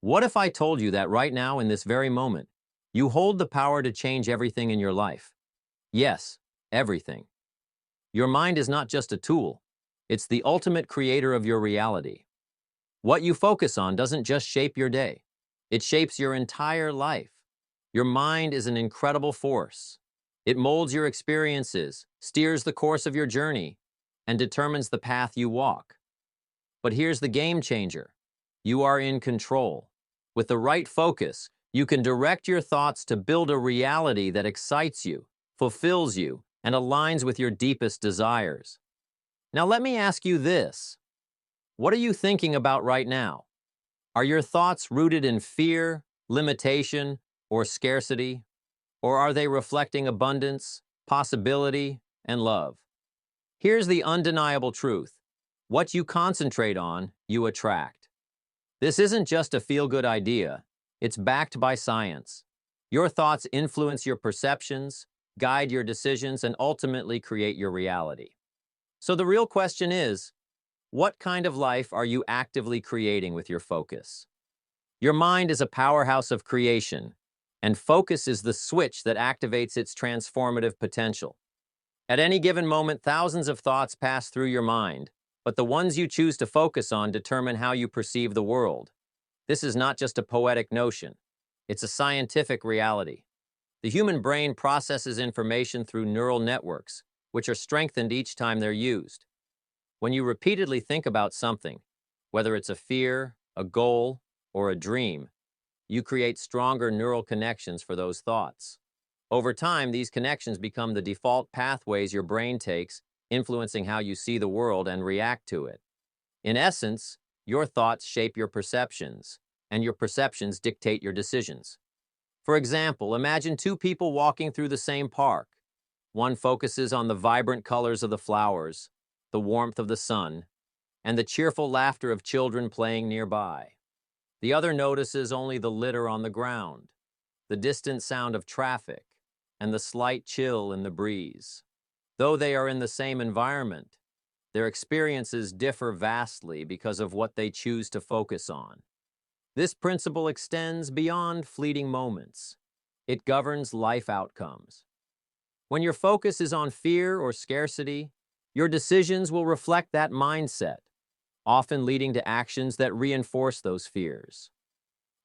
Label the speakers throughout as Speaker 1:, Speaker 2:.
Speaker 1: What if I told you that right now, in this very moment, you hold the power to change everything in your life? Yes, everything. Your mind is not just a tool, it's the ultimate creator of your reality. What you focus on doesn't just shape your day, it shapes your entire life. Your mind is an incredible force. It molds your experiences, steers the course of your journey, and determines the path you walk. But here's the game changer. You are in control. With the right focus, you can direct your thoughts to build a reality that excites you, fulfills you, and aligns with your deepest desires. Now let me ask you this. What are you thinking about right now? Are your thoughts rooted in fear, limitation, or scarcity? Or are they reflecting abundance, possibility, and love? Here's the undeniable truth. What you concentrate on, you attract. This isn't just a feel-good idea. It's backed by science. Your thoughts influence your perceptions, guide your decisions, and ultimately create your reality. So the real question is, what kind of life are you actively creating with your focus? Your mind is a powerhouse of creation, and focus is the switch that activates its transformative potential. At any given moment, thousands of thoughts pass through your mind, but the ones you choose to focus on determine how you perceive the world. This is not just a poetic notion. It's a scientific reality. The human brain processes information through neural networks, which are strengthened each time they're used. When you repeatedly think about something, whether it's a fear, a goal, or a dream, you create stronger neural connections for those thoughts. Over time, these connections become the default pathways your brain takes, influencing how you see the world and react to it. In essence, your thoughts shape your perceptions, and your perceptions dictate your decisions. For example, imagine two people walking through the same park. One focuses on the vibrant colors of the flowers, the warmth of the sun, and the cheerful laughter of children playing nearby. The other notices only the litter on the ground, the distant sound of traffic, and the slight chill in the breeze. Though they are in the same environment, their experiences differ vastly because of what they choose to focus on. This principle extends beyond fleeting moments. It governs life outcomes. When your focus is on fear or scarcity, your decisions will reflect that mindset, often leading to actions that reinforce those fears.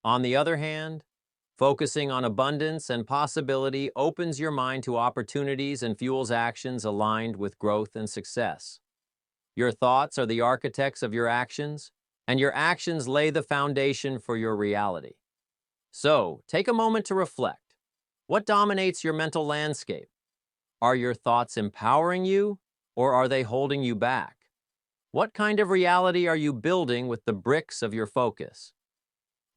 Speaker 1: On the other hand, focusing on abundance and possibility opens your mind to opportunities and fuels actions aligned with growth and success. Your thoughts are the architects of your actions, and your actions lay the foundation for your reality. So, take a moment to reflect. What dominates your mental landscape? Are your thoughts empowering you, or are they holding you back? What kind of reality are you building with the bricks of your focus?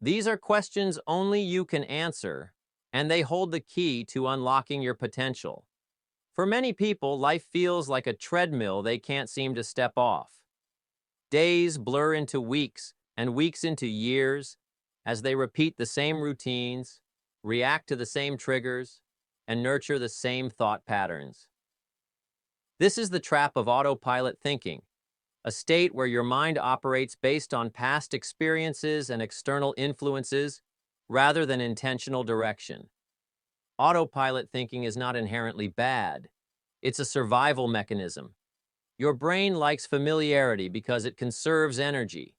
Speaker 1: These are questions only you can answer, and they hold the key to unlocking your potential. For many people, life feels like a treadmill they can't seem to step off. Days blur into weeks, and weeks into years, as they repeat the same routines, react to the same triggers, and nurture the same thought patterns. This is the trap of autopilot thinking, a state where your mind operates based on past experiences and external influences rather than intentional direction. Autopilot thinking is not inherently bad. It's a survival mechanism. Your brain likes familiarity because it conserves energy.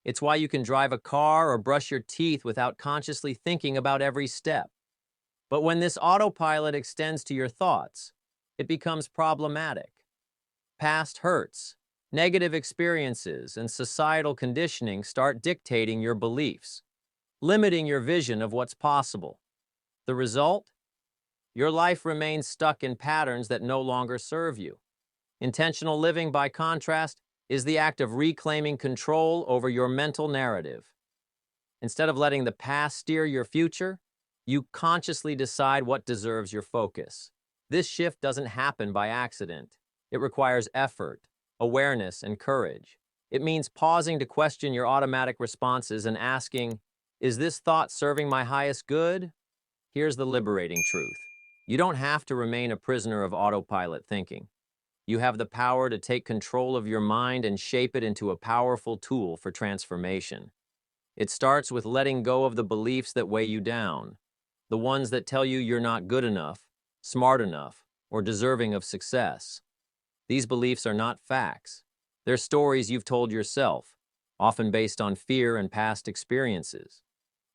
Speaker 1: It's why you can drive a car or brush your teeth without consciously thinking about every step. But when this autopilot extends to your thoughts, it becomes problematic. Past hurts, negative experiences, and societal conditioning start dictating your beliefs, limiting your vision of what's possible. The result? Your life remains stuck in patterns that no longer serve you. Intentional living, by contrast, is the act of reclaiming control over your mental narrative. Instead of letting the past steer your future, you consciously decide what deserves your focus. This shift doesn't happen by accident. It requires effort, awareness, and courage. It means pausing to question your automatic responses and asking, is this thought serving my highest good? Here's the liberating truth. You don't have to remain a prisoner of autopilot thinking. You have the power to take control of your mind and shape it into a powerful tool for transformation. It starts with letting go of the beliefs that weigh you down, the ones that tell you you're not good enough, smart enough, or deserving of success. These beliefs are not facts. They're stories you've told yourself, often based on fear and past experiences.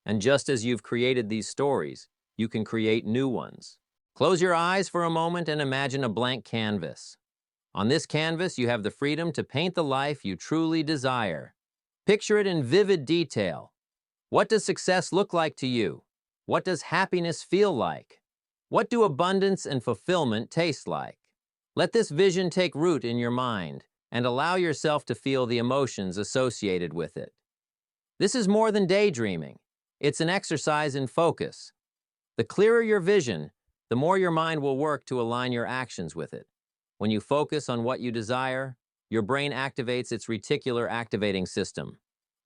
Speaker 1: And just as you've created these stories, you can create new ones. Close your eyes for a moment and imagine a blank canvas. On this canvas, you have the freedom to paint the life you truly desire. Picture it in vivid detail. What does success look like to you? What does happiness feel like? What do abundance and fulfillment taste like? Let this vision take root in your mind and allow yourself to feel the emotions associated with it. This is more than daydreaming. It's an exercise in focus. The clearer your vision, the more your mind will work to align your actions with it. When you focus on what you desire, your brain activates its reticular activating system,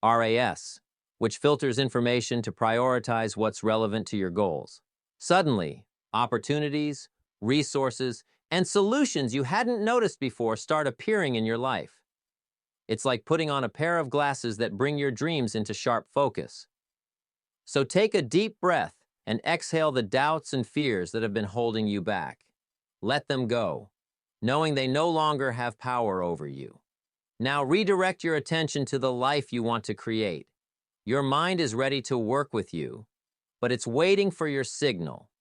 Speaker 1: RAS, which filters information to prioritize what's relevant to your goals. Suddenly, opportunities, resources, and solutions you hadn't noticed before start appearing in your life. It's like putting on a pair of glasses that bring your dreams into sharp focus. So take a deep breath and exhale the doubts and fears that have been holding you back. Let them go, knowing they no longer have power over you. Now redirect your attention to the life you want to create. Your mind is ready to work with you, but it's waiting for your signal.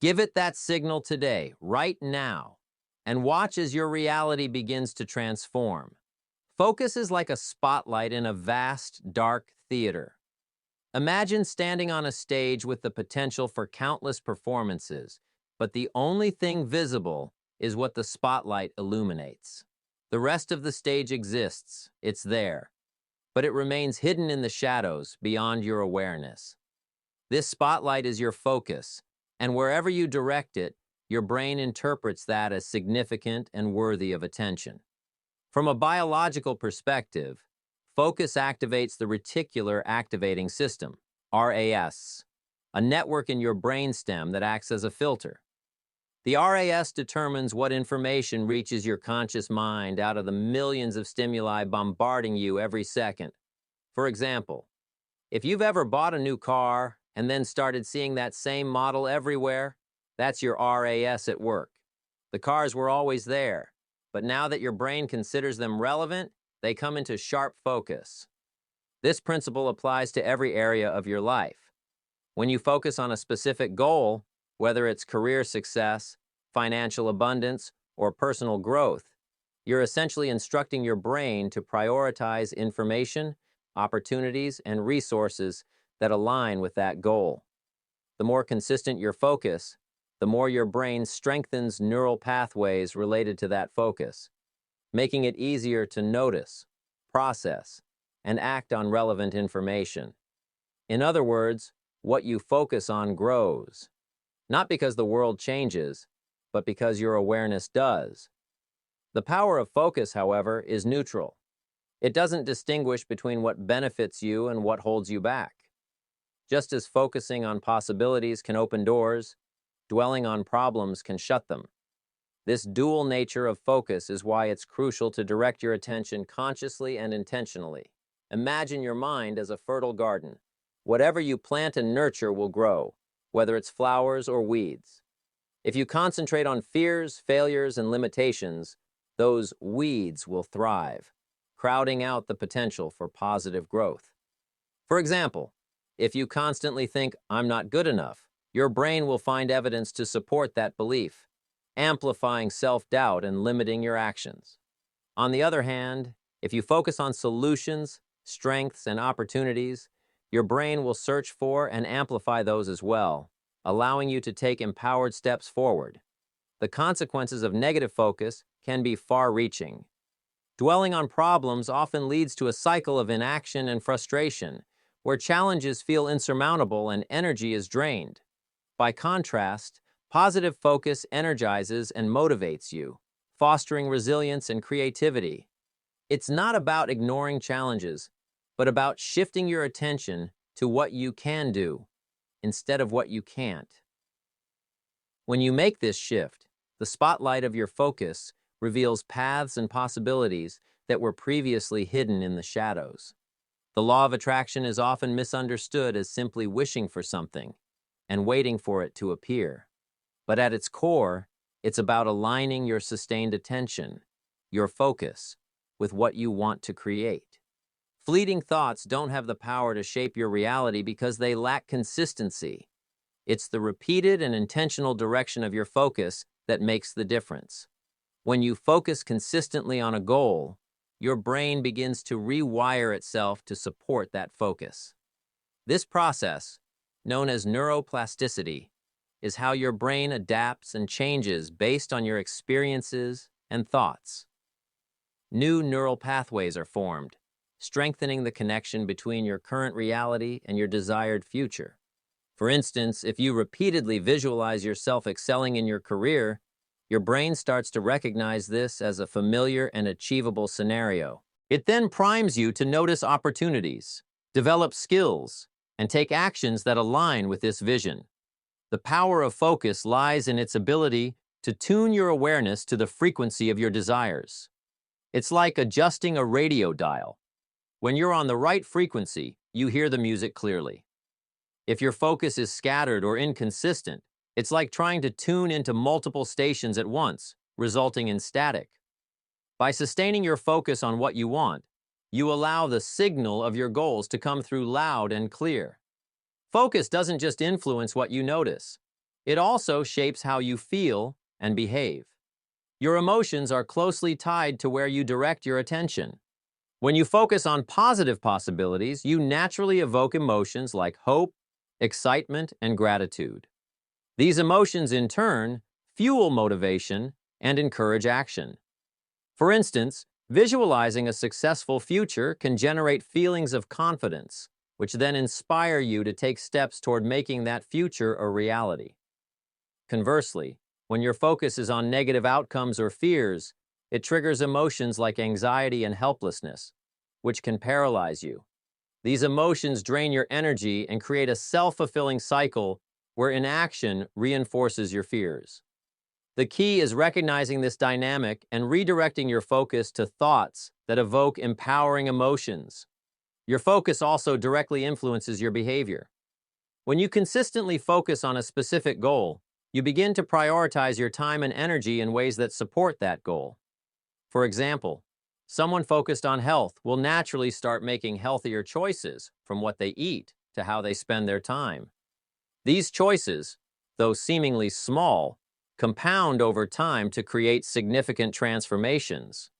Speaker 1: Give it that signal today, right now, and watch as your reality begins to transform. Focus is like a spotlight in a vast, dark theater. Imagine standing on a stage with the potential for countless performances, but the only thing visible is what the spotlight illuminates. The rest of the stage exists, it's there, but it remains hidden in the shadows beyond your awareness. This spotlight is your focus, and wherever you direct it, your brain interprets that as significant and worthy of attention. From a biological perspective, focus activates the reticular activating system, RAS, a network in your brainstem that acts as a filter. The RAS determines what information reaches your conscious mind out of the millions of stimuli bombarding you every second. For example, if you've ever bought a new car and then started seeing that same model everywhere, that's your RAS at work. The cars were always there, but now that your brain considers them relevant, they come into sharp focus. This principle applies to every area of your life. When you focus on a specific goal, whether it's career success, financial abundance, or personal growth, you're essentially instructing your brain to prioritize information, opportunities, and resources that align with that goal. The more consistent your focus, the more your brain strengthens neural pathways related to that focus, making it easier to notice, process, and act on relevant information. In other words, what you focus on grows, not because the world changes, but because your awareness does. The power of focus, however, is neutral. It doesn't distinguish between what benefits you and what holds you back. Just as focusing on possibilities can open doors, dwelling on problems can shut them. This dual nature of focus is why it's crucial to direct your attention consciously and intentionally. Imagine your mind as a fertile garden. Whatever you plant and nurture will grow, whether it's flowers or weeds. If you concentrate on fears, failures, and limitations, those weeds will thrive, crowding out the potential for positive growth. For example, if you constantly think, "I'm not good enough," your brain will find evidence to support that belief, amplifying self-doubt and limiting your actions. On the other hand, if you focus on solutions, strengths, and opportunities, your brain will search for and amplify those as well, allowing you to take empowered steps forward. The consequences of negative focus can be far-reaching. Dwelling on problems often leads to a cycle of inaction and frustration, where challenges feel insurmountable and energy is drained. By contrast, positive focus energizes and motivates you, fostering resilience and creativity. It's not about ignoring challenges, but about shifting your attention to what you can do instead of what you can't. When you make this shift, the spotlight of your focus reveals paths and possibilities that were previously hidden in the shadows. The law of attraction is often misunderstood as simply wishing for something and waiting for it to appear. But at its core, it's about aligning your sustained attention, your focus, with what you want to create. Fleeting thoughts don't have the power to shape your reality because they lack consistency. It's the repeated and intentional direction of your focus that makes the difference. When you focus consistently on a goal, your brain begins to rewire itself to support that focus. This process, known as neuroplasticity, is how your brain adapts and changes based on your experiences and thoughts. New neural pathways are formed, strengthening the connection between your current reality and your desired future. For instance, if you repeatedly visualize yourself excelling in your career, your brain starts to recognize this as a familiar and achievable scenario. It then primes you to notice opportunities, develop skills, and take actions that align with this vision. The power of focus lies in its ability to tune your awareness to the frequency of your desires. It's like adjusting a radio dial. When you're on the right frequency, you hear the music clearly. If your focus is scattered or inconsistent, it's like trying to tune into multiple stations at once, resulting in static. By sustaining your focus on what you want, you allow the signal of your goals to come through loud and clear. Focus doesn't just influence what you notice. It also shapes how you feel and behave. Your emotions are closely tied to where you direct your attention. When you focus on positive possibilities, you naturally evoke emotions like hope, excitement, and gratitude. These emotions, in turn, fuel motivation and encourage action. For instance, visualizing a successful future can generate feelings of confidence, which then inspire you to take steps toward making that future a reality. Conversely, when your focus is on negative outcomes or fears, it triggers emotions like anxiety and helplessness, which can paralyze you. These emotions drain your energy and create a self-fulfilling cycle where inaction reinforces your fears. The key is recognizing this dynamic and redirecting your focus to thoughts that evoke empowering emotions. Your focus also directly influences your behavior. When you consistently focus on a specific goal, you begin to prioritize your time and energy in ways that support that goal. For example, someone focused on health will naturally start making healthier choices from what they eat to how they spend their time. These choices, though seemingly small, compound over time to create significant transformations.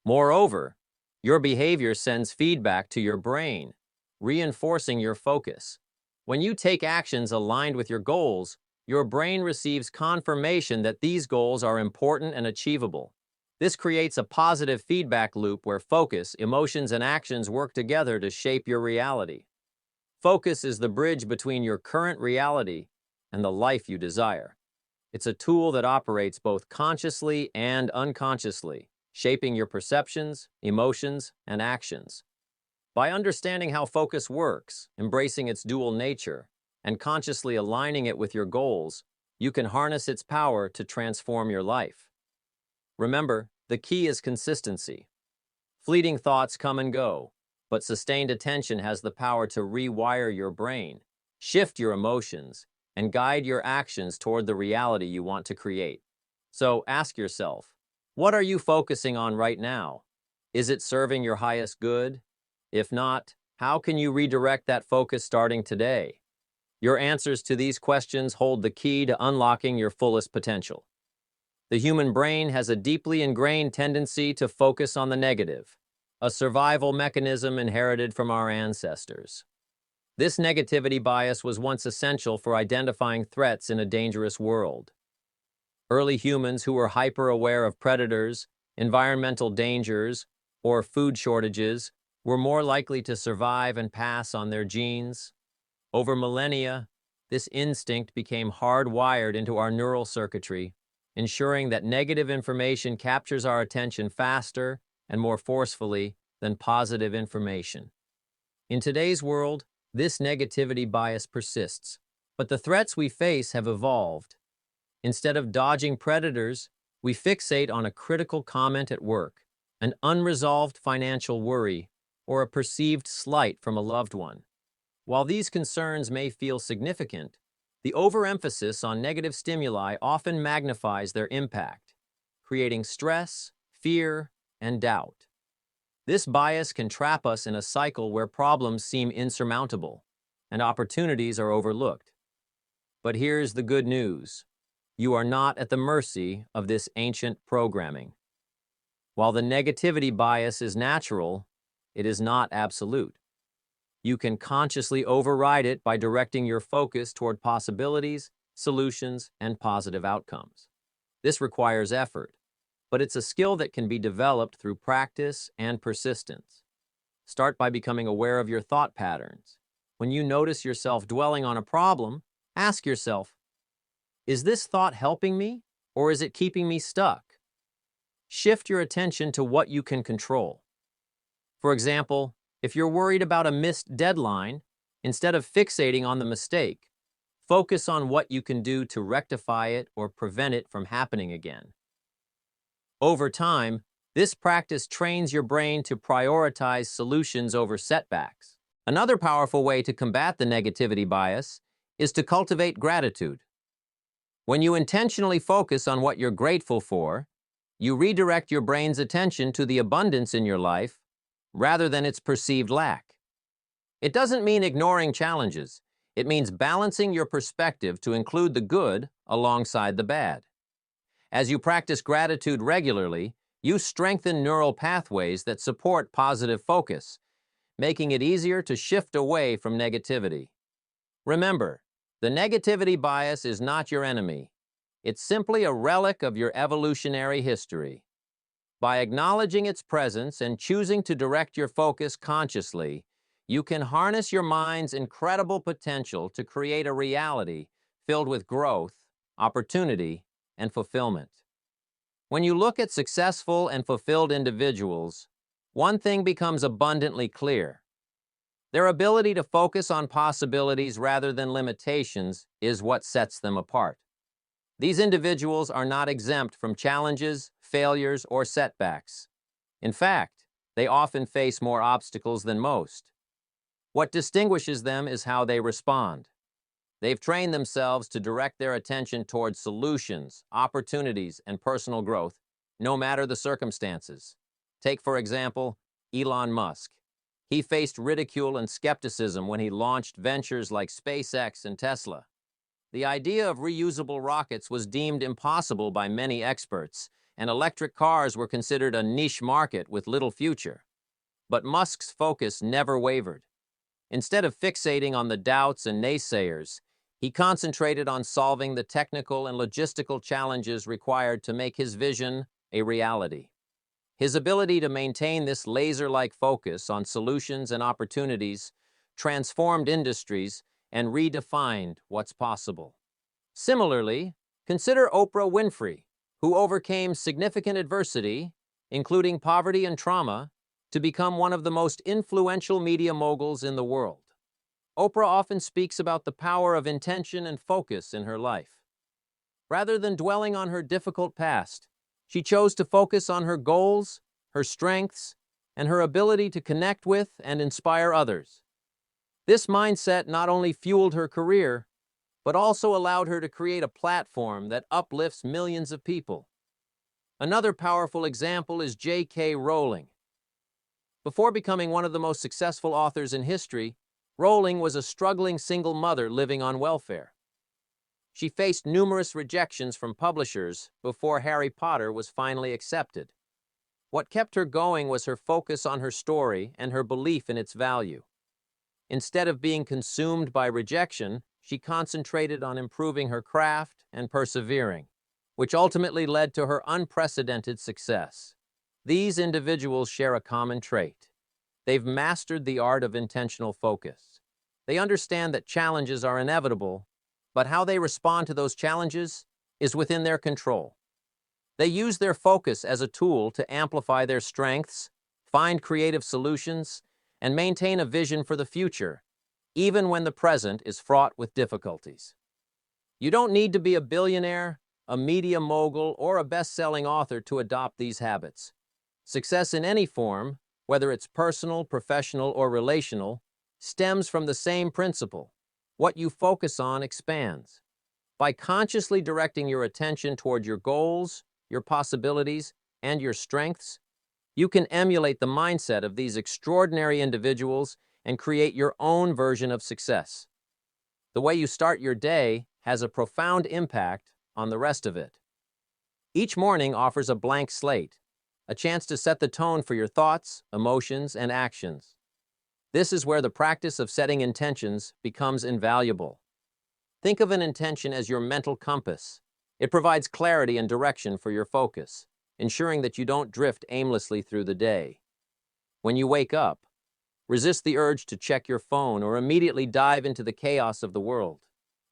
Speaker 1: Moreover, your behavior sends feedback to your brain, reinforcing your focus. When you take actions aligned with your goals, your brain receives confirmation that these goals are important and achievable. This creates a positive feedback loop where focus, emotions, and actions work together to shape your reality. Focus is the bridge between your current reality and the life you desire. It's a tool that operates both consciously and unconsciously, shaping your perceptions, emotions, and actions. By understanding how focus works, embracing its dual nature, and consciously aligning it with your goals, you can harness its power to transform your life. Remember, the key is consistency. Fleeting thoughts come and go, but sustained attention has the power to rewire your brain, shift your emotions, and guide your actions toward the reality you want to create. So ask yourself, what are you focusing on right now? Is it serving your highest good? If not, how can you redirect that focus starting today? Your answers to these questions hold the key to unlocking your fullest potential. The human brain has a deeply ingrained tendency to focus on the negative, a survival mechanism inherited from our ancestors. This negativity bias was once essential for identifying threats in a dangerous world. Early humans who were hyper-aware of predators, environmental dangers, or food shortages were more likely to survive and pass on their genes. Over millennia, this instinct became hardwired into our neural circuitry, ensuring that negative information captures our attention faster and more forcefully than positive information. In today's world, this negativity bias persists, but the threats we face have evolved. Instead of dodging predators, we fixate on a critical comment at work, an unresolved financial worry, or a perceived slight from a loved one. While these concerns may feel significant, the overemphasis on negative stimuli often magnifies their impact, creating stress, fear, and doubt. This bias can trap us in a cycle where problems seem insurmountable and opportunities are overlooked. But here's the good news. You are not at the mercy of this ancient programming. While the negativity bias is natural, it is not absolute. You can consciously override it by directing your focus toward possibilities, solutions, and positive outcomes. This requires effort, but it's a skill that can be developed through practice and persistence. Start by becoming aware of your thought patterns. When you notice yourself dwelling on a problem, ask yourself, is this thought helping me, or is it keeping me stuck? Shift your attention to what you can control. For example, if you're worried about a missed deadline, instead of fixating on the mistake, focus on what you can do to rectify it or prevent it from happening again. Over time, this practice trains your brain to prioritize solutions over setbacks. Another powerful way to combat the negativity bias is to cultivate gratitude. When you intentionally focus on what you're grateful for, you redirect your brain's attention to the abundance in your life rather than its perceived lack. It doesn't mean ignoring challenges. It means balancing your perspective to include the good alongside the bad. As you practice gratitude regularly, you strengthen neural pathways that support positive focus, making it easier to shift away from negativity. Remember, the negativity bias is not your enemy. It's simply a relic of your evolutionary history. By acknowledging its presence and choosing to direct your focus consciously, you can harness your mind's incredible potential to create a reality filled with growth, opportunity, and fulfillment. When you look at successful and fulfilled individuals, one thing becomes abundantly clear. Their ability to focus on possibilities rather than limitations is what sets them apart. These individuals are not exempt from challenges, failures, or setbacks. In fact, they often face more obstacles than most. What distinguishes them is how they respond. They've trained themselves to direct their attention towards solutions, opportunities, and personal growth, no matter the circumstances. Take, for example, Elon Musk. He faced ridicule and skepticism when he launched ventures like SpaceX and Tesla. The idea of reusable rockets was deemed impossible by many experts, and electric cars were considered a niche market with little future. But Musk's focus never wavered. Instead of fixating on the doubts and naysayers, he concentrated on solving the technical and logistical challenges required to make his vision a reality. His ability to maintain this laser-like focus on solutions and opportunities transformed industries and redefined what's possible. Similarly, consider Oprah Winfrey, who overcame significant adversity, including poverty and trauma, to become one of the most influential media moguls in the world. Oprah often speaks about the power of intention and focus in her life. Rather than dwelling on her difficult past, she chose to focus on her goals, her strengths, and her ability to connect with and inspire others. This mindset not only fueled her career, but also allowed her to create a platform that uplifts millions of people. Another powerful example is J.K. Rowling. Before becoming one of the most successful authors in history, Rowling was a struggling single mother living on welfare. She faced numerous rejections from publishers before Harry Potter was finally accepted. What kept her going was her focus on her story and her belief in its value. Instead of being consumed by rejection, she concentrated on improving her craft and persevering, which ultimately led to her unprecedented success. These individuals share a common trait. They've mastered the art of intentional focus. They understand that challenges are inevitable, but how they respond to those challenges is within their control. They use their focus as a tool to amplify their strengths, find creative solutions, and maintain a vision for the future, even when the present is fraught with difficulties. You don't need to be a billionaire, a media mogul, or a best-selling author to adopt these habits. Success in any form, whether it's personal, professional, or relational, stems from the same principle. What you focus on expands. By consciously directing your attention toward your goals, your possibilities, and your strengths, you can emulate the mindset of these extraordinary individuals and create your own version of success. The way you start your day has a profound impact on the rest of it. Each morning offers a blank slate, a chance to set the tone for your thoughts, emotions, and actions. This is where the practice of setting intentions becomes invaluable. Think of an intention as your mental compass. It provides clarity and direction for your focus, ensuring that you don't drift aimlessly through the day. When you wake up, resist the urge to check your phone or immediately dive into the chaos of the world.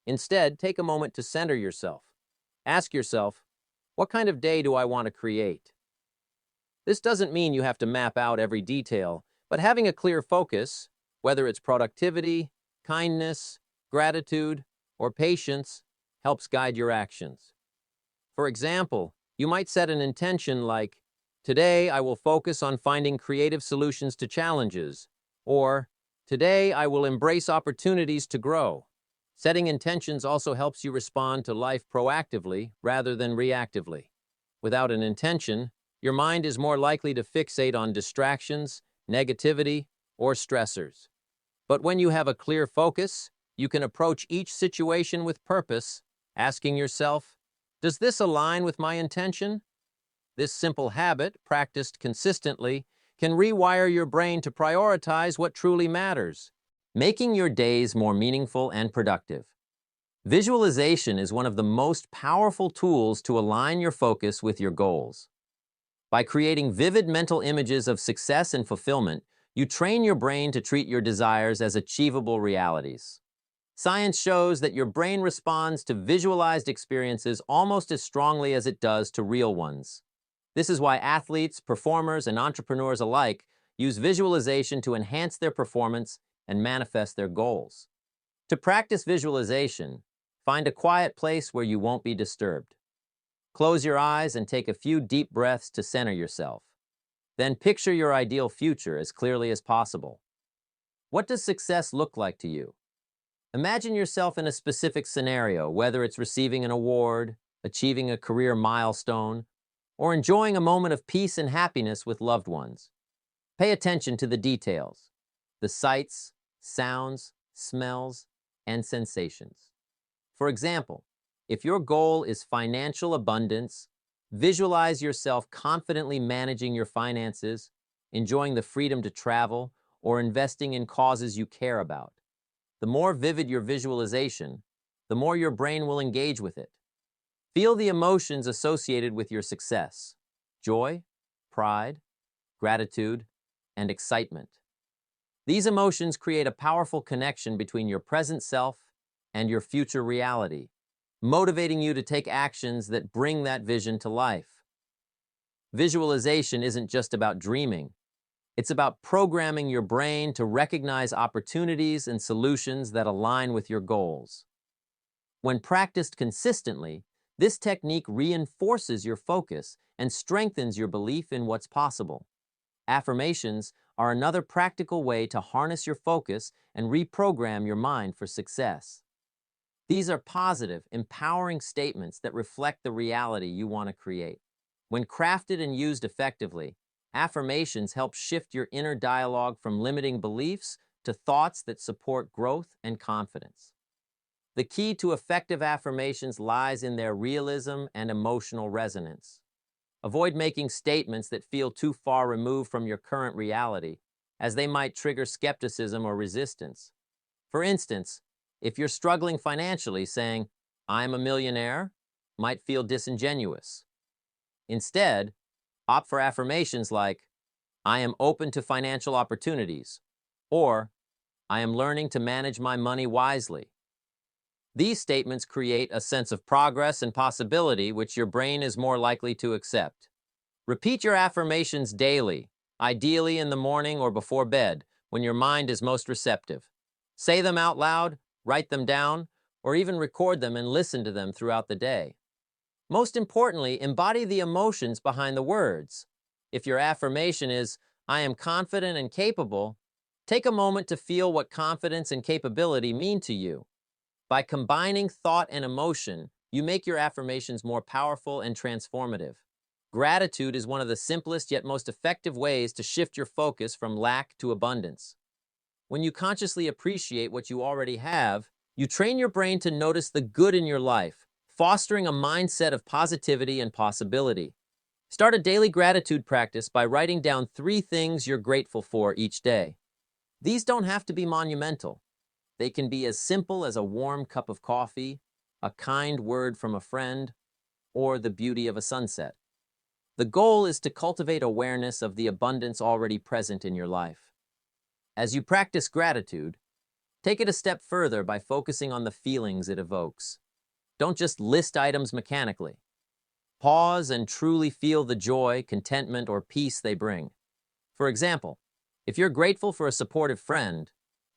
Speaker 1: Instead, take a moment to center yourself. Ask yourself, what kind of day do I want to create? This doesn't mean you have to map out every detail, but having a clear focus, whether it's productivity, kindness, gratitude, or patience, helps guide your actions. For example, you might set an intention like, today I will focus on finding creative solutions to challenges, or today I will embrace opportunities to grow. Setting intentions also helps you respond to life proactively rather than reactively. Without an intention, your mind is more likely to fixate on distractions, negativity, or stressors. But when you have a clear focus, you can approach each situation with purpose, asking yourself, does this align with my intention? This simple habit, practiced consistently, can rewire your brain to prioritize what truly matters, making your days more meaningful and productive. Visualization is one of the most powerful tools to align your focus with your goals. By creating vivid mental images of success and fulfillment, you train your brain to treat your desires as achievable realities. Science shows that your brain responds to visualized experiences almost as strongly as it does to real ones. This is why athletes, performers, and entrepreneurs alike use visualization to enhance their performance and manifest their goals. To practice visualization, find a quiet place where you won't be disturbed. Close your eyes and take a few deep breaths to center yourself. Then picture your ideal future as clearly as possible. What does success look like to you? Imagine yourself in a specific scenario, whether it's receiving an award, achieving a career milestone, or enjoying a moment of peace and happiness with loved ones. Pay attention to the details, the sights, sounds, smells, and sensations. For example, if your goal is financial abundance, visualize yourself confidently managing your finances, enjoying the freedom to travel, or investing in causes you care about. The more vivid your visualization, the more your brain will engage with it. Feel the emotions associated with your success: joy, pride, gratitude, and excitement. These emotions create a powerful connection between your present self and your future reality, motivating you to take actions that bring that vision to life. Visualization isn't just about dreaming. It's about programming your brain to recognize opportunities and solutions that align with your goals. When practiced consistently, this technique reinforces your focus and strengthens your belief in what's possible. Affirmations are another practical way to harness your focus and reprogram your mind for success. These are positive, empowering statements that reflect the reality you want to create. When crafted and used effectively, affirmations help shift your inner dialogue from limiting beliefs to thoughts that support growth and confidence. The key to effective affirmations lies in their realism and emotional resonance. Avoid making statements that feel too far removed from your current reality, as they might trigger skepticism or resistance. For instance, if you're struggling financially, saying, "I'm a millionaire," might feel disingenuous. Instead, opt for affirmations like, "I am open to financial opportunities," or "I am learning to manage my money wisely." These statements create a sense of progress and possibility which your brain is more likely to accept. Repeat your affirmations daily, ideally in the morning or before bed, when your mind is most receptive. Say them out loud, write them down, or even record them and listen to them throughout the day. Most importantly, embody the emotions behind the words. If your affirmation is, I am confident and capable, take a moment to feel what confidence and capability mean to you. By combining thought and emotion, you make your affirmations more powerful and transformative. Gratitude is one of the simplest yet most effective ways to shift your focus from lack to abundance. When you consciously appreciate what you already have, you train your brain to notice the good in your life, fostering a mindset of positivity and possibility. Start a daily gratitude practice by writing down 3 things you're grateful for each day. These don't have to be monumental. They can be as simple as a warm cup of coffee, a kind word from a friend, or the beauty of a sunset. The goal is to cultivate awareness of the abundance already present in your life. As you practice gratitude, take it a step further by focusing on the feelings it evokes. Don't just list items mechanically. Pause and truly feel the joy, contentment, or peace they bring. For example, if you're grateful for a supportive friend,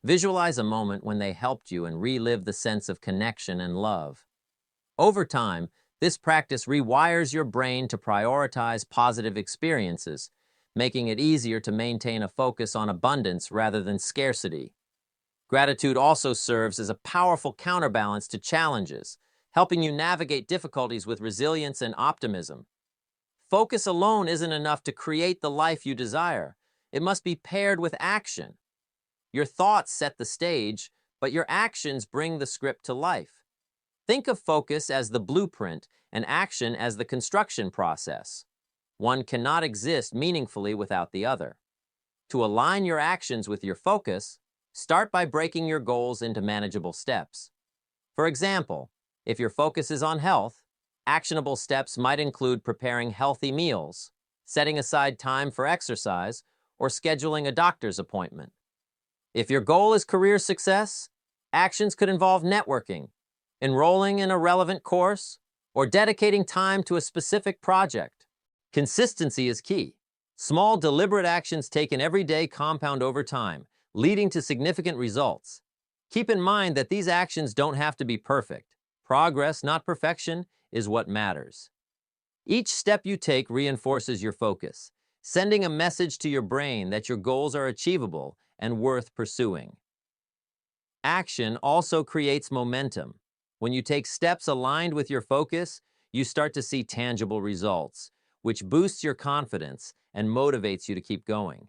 Speaker 1: visualize a moment when they helped you and relive the sense of connection and love. Over time, this practice rewires your brain to prioritize positive experiences, making it easier to maintain a focus on abundance rather than scarcity. Gratitude also serves as a powerful counterbalance to challenges, helping you navigate difficulties with resilience and optimism. Focus alone isn't enough to create the life you desire. It must be paired with action. Your thoughts set the stage, but your actions bring the script to life. Think of focus as the blueprint and action as the construction process. One cannot exist meaningfully without the other. To align your actions with your focus, start by breaking your goals into manageable steps. For example, if your focus is on health, actionable steps might include preparing healthy meals, setting aside time for exercise, or scheduling a doctor's appointment. If your goal is career success, actions could involve networking, enrolling in a relevant course, or dedicating time to a specific project. Consistency is key. Small, deliberate actions taken every day compound over time, leading to significant results. Keep in mind that these actions don't have to be perfect. Progress, not perfection, is what matters. Each step you take reinforces your focus, sending a message to your brain that your goals are achievable and worth pursuing. Action also creates momentum. When you take steps aligned with your focus, you start to see tangible results, which boosts your confidence and motivates you to keep going.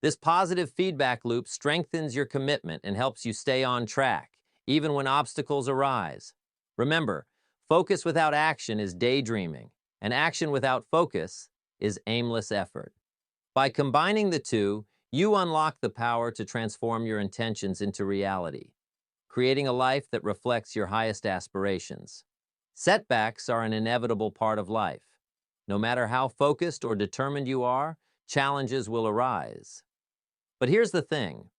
Speaker 1: This positive feedback loop strengthens your commitment and helps you stay on track, even when obstacles arise. Remember, focus without action is daydreaming, and action without focus is aimless effort. By combining the two, you unlock the power to transform your intentions into reality, creating a life that reflects your highest aspirations. Setbacks are an inevitable part of life. No matter how focused or determined you are, challenges will arise. But here's the thing.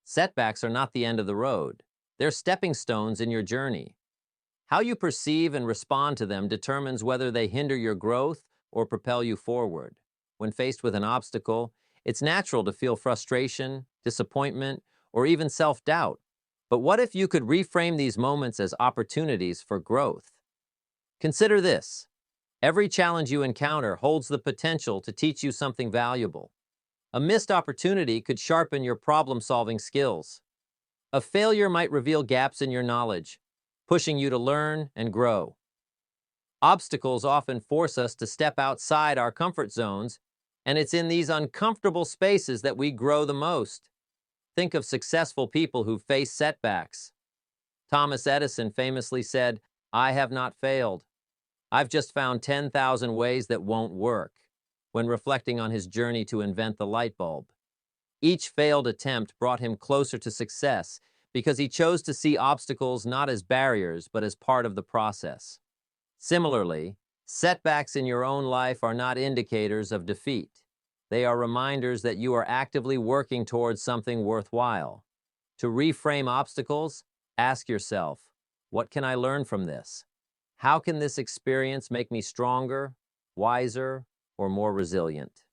Speaker 1: Setbacks are not the end of the road. They're stepping stones in your journey. How you perceive and respond to them determines whether they hinder your growth or propel you forward. When faced with an obstacle, it's natural to feel frustration, disappointment, or even self-doubt. But what if you could reframe these moments as opportunities for growth? Consider this. Every challenge you encounter holds the potential to teach you something valuable. A missed opportunity could sharpen your problem-solving skills. A failure might reveal gaps in your knowledge, pushing you to learn and grow. Obstacles often force us to step outside our comfort zones, and it's in these uncomfortable spaces that we grow the most. Think of successful people who face setbacks. Thomas Edison famously said, "I have not failed. I've just found 10,000 ways that won't work," when reflecting on his journey to invent the light bulb. Each failed attempt brought him closer to success because he chose to see obstacles not as barriers but as part of the process. Similarly, setbacks in your own life are not indicators of defeat. They are reminders that you are actively working towards something worthwhile. To reframe obstacles, ask yourself, what can I learn from this? How can this experience make me stronger, wiser, or more resilient?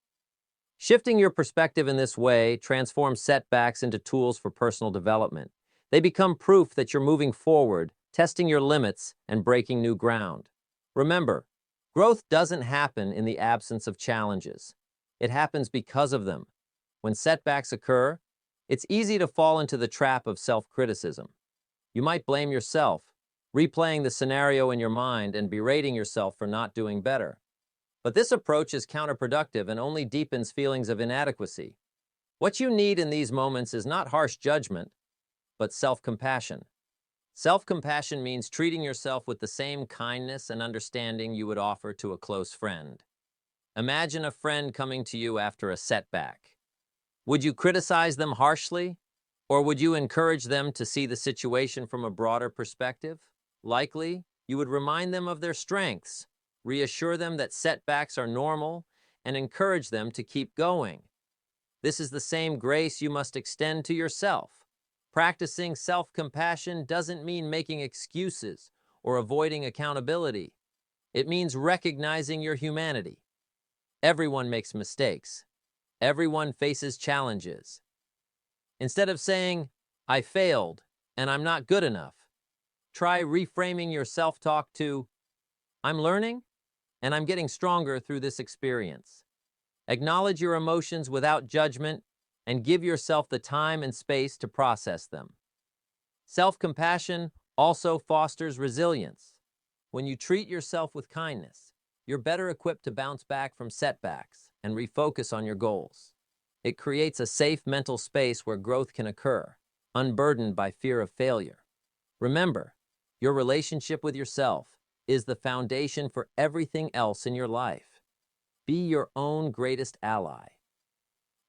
Speaker 1: Shifting your perspective in this way transforms setbacks into tools for personal development. They become proof that you're moving forward, testing your limits, and breaking new ground. Remember, growth doesn't happen in the absence of challenges. It happens because of them. When setbacks occur, it's easy to fall into the trap of self-criticism. You might blame yourself, replaying the scenario in your mind and berating yourself for not doing better. But this approach is counterproductive and only deepens feelings of inadequacy. What you need in these moments is not harsh judgment, but self-compassion. Self-compassion means treating yourself with the same kindness and understanding you would offer to a close friend. Imagine a friend coming to you after a setback. Would you criticize them harshly, or would you encourage them to see the situation from a broader perspective? Likely, you would remind them of their strengths, reassure them that setbacks are normal, and encourage them to keep going. This is the same grace you must extend to yourself. Practicing self-compassion doesn't mean making excuses or avoiding accountability. It means recognizing your humanity. Everyone makes mistakes. Everyone faces challenges. Instead of saying, "I failed and I'm not good enough," try reframing your self-talk to, "I'm learning and I'm getting stronger through this experience." Acknowledge your emotions without judgment and give yourself the time and space to process them. Self-compassion also fosters resilience. When you treat yourself with kindness, you're better equipped to bounce back from setbacks and refocus on your goals. It creates a safe mental space where growth can occur, unburdened by fear of failure. Remember, your relationship with yourself is the foundation for everything else in your life. Be your own greatest ally.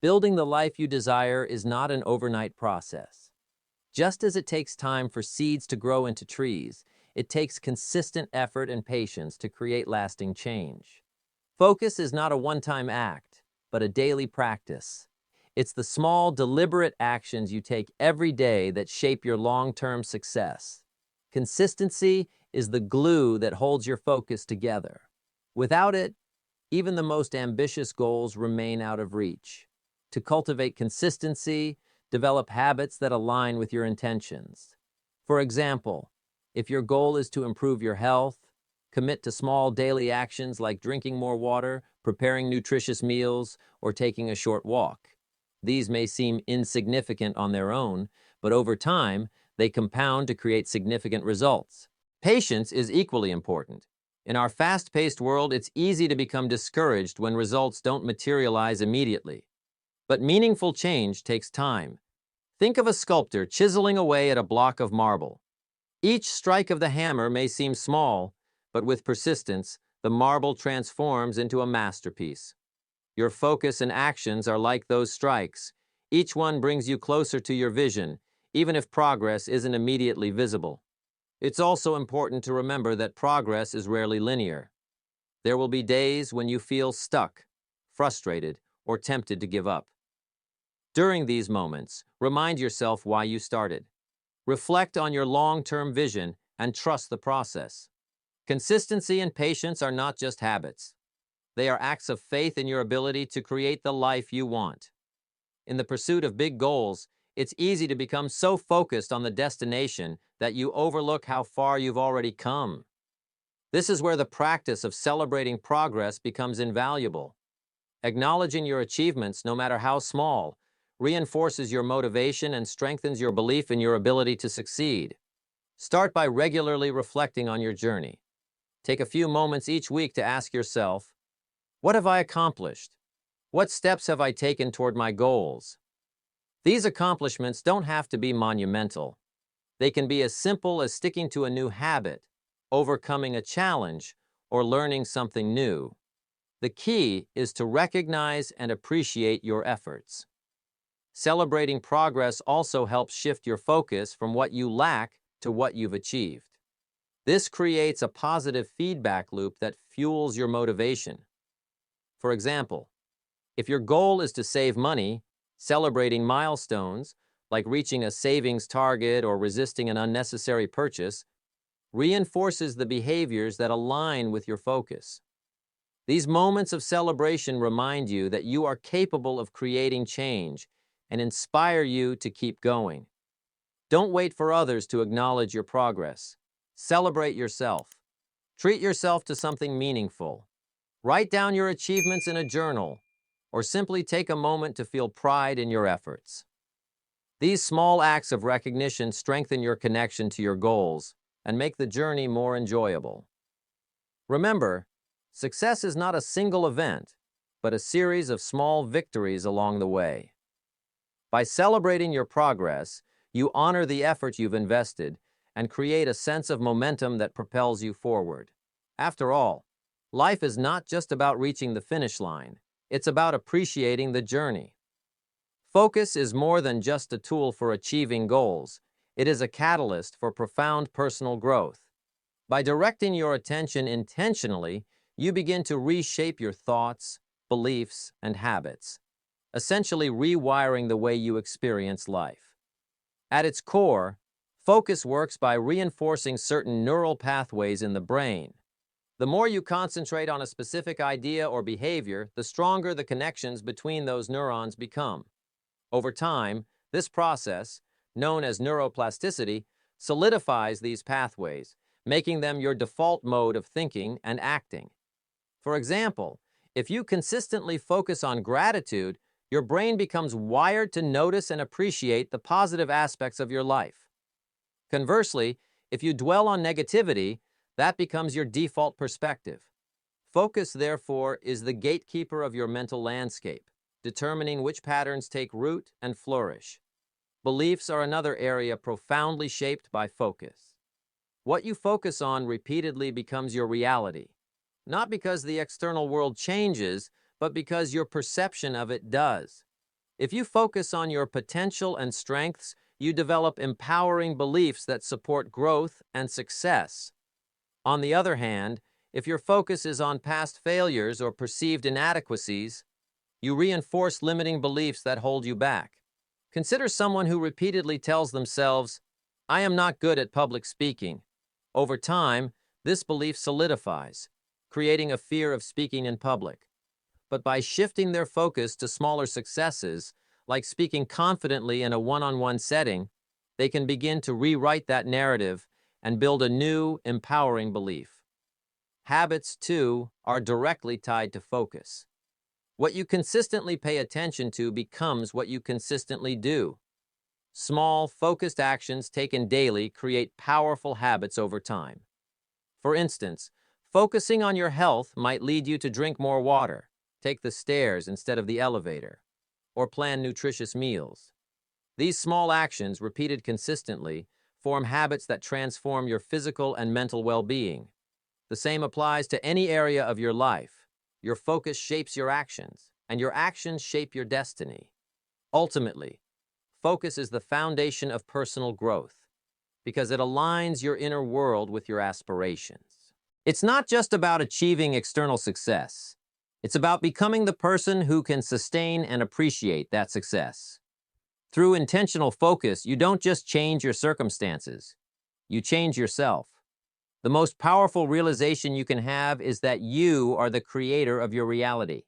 Speaker 1: Building the life you desire is not an overnight process. Just as it takes time for seeds to grow into trees, it takes consistent effort and patience to create lasting change. Focus is not a one-time act, but a daily practice. It's the small, deliberate actions you take every day that shape your long-term success. Consistency is the glue that holds your focus together. Without it, even the most ambitious goals remain out of reach. To cultivate consistency, develop habits that align with your intentions. For example, if your goal is to improve your health, commit to small daily actions like drinking more water, preparing nutritious meals, or taking a short walk. These may seem insignificant on their own, but over time, they compound to create significant results. Patience is equally important. In our fast-paced world, it's easy to become discouraged when results don't materialize immediately. But meaningful change takes time. Think of a sculptor chiseling away at a block of marble. Each strike of the hammer may seem small, but with persistence, the marble transforms into a masterpiece. Your focus and actions are like those strikes. Each one brings you closer to your vision, even if progress isn't immediately visible. It's also important to remember that progress is rarely linear. There will be days when you feel stuck, frustrated, or tempted to give up. During these moments, remind yourself why you started. Reflect on your long-term vision and trust the process. Consistency and patience are not just habits. They are acts of faith in your ability to create the life you want. In the pursuit of big goals, it's easy to become so focused on the destination that you overlook how far you've already come. This is where the practice of celebrating progress becomes invaluable. Acknowledging your achievements, no matter how small, reinforces your motivation and strengthens your belief in your ability to succeed. Start by regularly reflecting on your journey. Take a few moments each week to ask yourself, what have I accomplished? What steps have I taken toward my goals? These accomplishments don't have to be monumental. They can be as simple as sticking to a new habit, overcoming a challenge, or learning something new. The key is to recognize and appreciate your efforts. Celebrating progress also helps shift your focus from what you lack to what you've achieved. This creates a positive feedback loop that fuels your motivation. For example, if your goal is to save money, celebrating milestones, like reaching a savings target or resisting an unnecessary purchase, reinforces the behaviors that align with your focus. These moments of celebration remind you that you are capable of creating change and inspire you to keep going. Don't wait for others to acknowledge your progress. Celebrate yourself. Treat yourself to something meaningful. Write down your achievements in a journal. or simply take a moment to feel pride in your efforts. These small acts of recognition strengthen your connection to your goals and make the journey more enjoyable. Remember, success is not a single event, but a series of small victories along the way. By celebrating your progress, you honor the effort you've invested and create a sense of momentum that propels you forward. After all, life is not just about reaching the finish line, it's about appreciating the journey. Focus is more than just a tool for achieving goals. It is a catalyst for profound personal growth. By directing your attention intentionally, you begin to reshape your thoughts, beliefs, and habits, essentially rewiring the way you experience life. At its core, focus works by reinforcing certain neural pathways in the brain. The more you concentrate on a specific idea or behavior, the stronger the connections between those neurons become. Over time, this process, known as neuroplasticity, solidifies these pathways, making them your default mode of thinking and acting. For example, if you consistently focus on gratitude, your brain becomes wired to notice and appreciate the positive aspects of your life. Conversely, if you dwell on negativity, that becomes your default perspective. Focus, therefore, is the gatekeeper of your mental landscape, determining which patterns take root and flourish. Beliefs are another area profoundly shaped by focus. What you focus on repeatedly becomes your reality, not because the external world changes, but because your perception of it does. If you focus on your potential and strengths, you develop empowering beliefs that support growth and success. On the other hand, if your focus is on past failures or perceived inadequacies, you reinforce limiting beliefs that hold you back. Consider someone who repeatedly tells themselves, "I am not good at public speaking." Over time, this belief solidifies, creating a fear of speaking in public. But by shifting their focus to smaller successes, like speaking confidently in a one-on-one setting, they can begin to rewrite that narrative and build a new, empowering belief. Habits, too, are directly tied to focus. What you consistently pay attention to becomes what you consistently do. Small, focused actions taken daily create powerful habits over time. For instance, focusing on your health might lead you to drink more water, take the stairs instead of the elevator, or plan nutritious meals. These small actions, repeated consistently, form habits that transform your physical and mental well-being. The same applies to any area of your life. Your focus shapes your actions, and your actions shape your destiny. Ultimately, focus is the foundation of personal growth because it aligns your inner world with your aspirations. It's not just about achieving external success. It's about becoming the person who can sustain and appreciate that success. Through intentional focus, you don't just change your circumstances. You change yourself. The most powerful realization you can have is that you are the creator of your reality.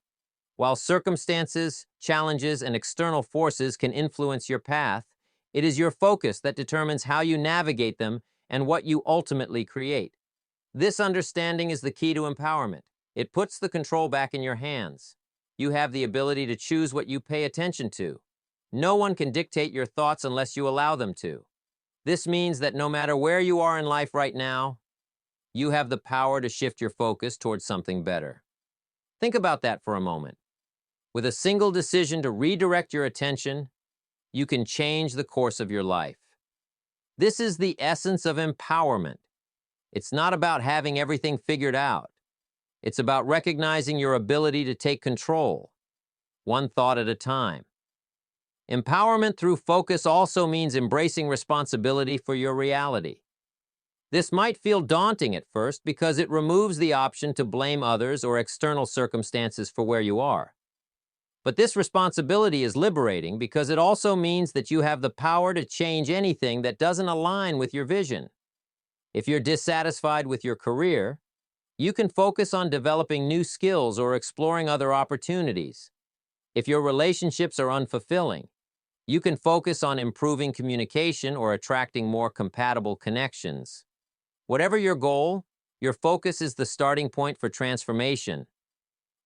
Speaker 1: While circumstances, challenges, and external forces can influence your path, it is your focus that determines how you navigate them and what you ultimately create. This understanding is the key to empowerment. It puts the control back in your hands. You have the ability to choose what you pay attention to. No one can dictate your thoughts unless you allow them to. This means that no matter where you are in life right now, you have the power to shift your focus towards something better. Think about that for a moment. With a single decision to redirect your attention, you can change the course of your life. This is the essence of empowerment. It's not about having everything figured out. It's about recognizing your ability to take control, one thought at a time. Empowerment through focus also means embracing responsibility for your reality. This might feel daunting at first because it removes the option to blame others or external circumstances for where you are. But this responsibility is liberating because it also means that you have the power to change anything that doesn't align with your vision. If you're dissatisfied with your career, you can focus on developing new skills or exploring other opportunities. If your relationships are unfulfilling, you can focus on improving communication or attracting more compatible connections. Whatever your goal, your focus is the starting point for transformation.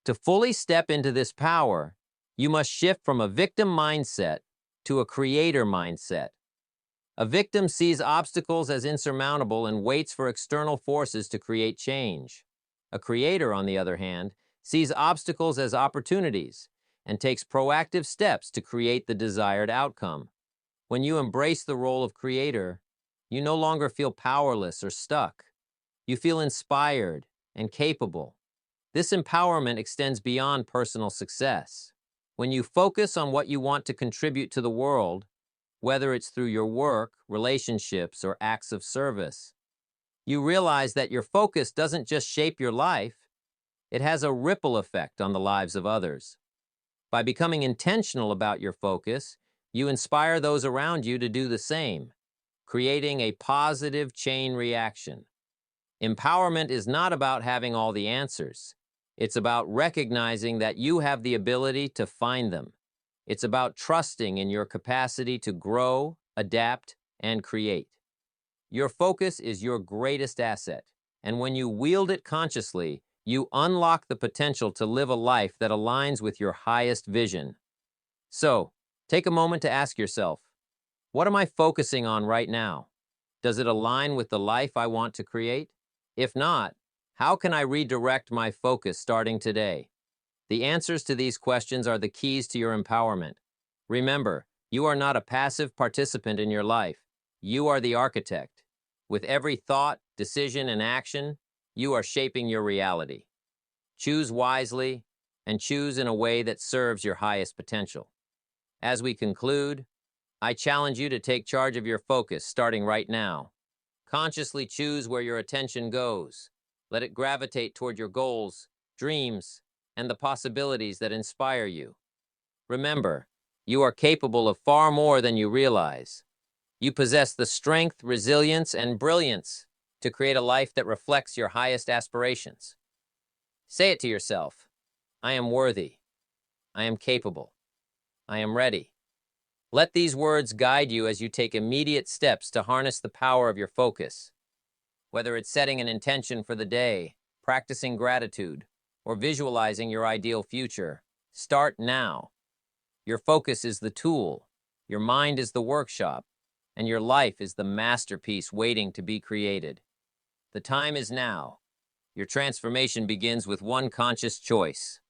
Speaker 1: To fully step into this power, You must shift from a victim mindset to a creator mindset. A victim sees obstacles as insurmountable and waits for external forces to create change. A creator, on the other hand, sees obstacles as opportunities and takes proactive steps to create the desired outcome. When you embrace the role of creator, you no longer feel powerless or stuck. You feel inspired and capable. This empowerment extends beyond personal success. When you focus on what you want to contribute to the world, whether it's through your work, relationships, or acts of service, you realize that your focus doesn't just shape your life, it has a ripple effect on the lives of others. By becoming intentional about your focus, you inspire those around you to do the same, creating a positive chain reaction. Empowerment is not about having all the answers. It's about recognizing that you have the ability to find them. It's about trusting in your capacity to grow, adapt, and create. Your focus is your greatest asset, and when you wield it consciously, you unlock the potential to live a life that aligns with your highest vision. So, take a moment to ask yourself, what am I focusing on right now? Does it align with the life I want to create? If not, how can I redirect my focus starting today? The answers to these questions are the keys to your empowerment. Remember, you are not a passive participant in your life. You are the architect. With every thought, decision, and action, you are shaping your reality. Choose wisely and choose in a way that serves your highest potential. As we conclude, I challenge you to take charge of your focus starting right now. Consciously choose where your attention goes. Let it gravitate toward your goals, dreams, and the possibilities that inspire you. Remember, you are capable of far more than you realize. You possess the strength, resilience, and brilliance to create a life that reflects your highest aspirations. Say it to yourself. I am worthy. I am capable. I am ready. Let these words guide you as you take immediate steps to harness the power of your focus. Whether it's setting an intention for the day, practicing gratitude, or visualizing your ideal future, start now. Your focus is the tool, your mind is the workshop, and your life is the masterpiece waiting to be created. The time is now. Your transformation begins with one conscious choice.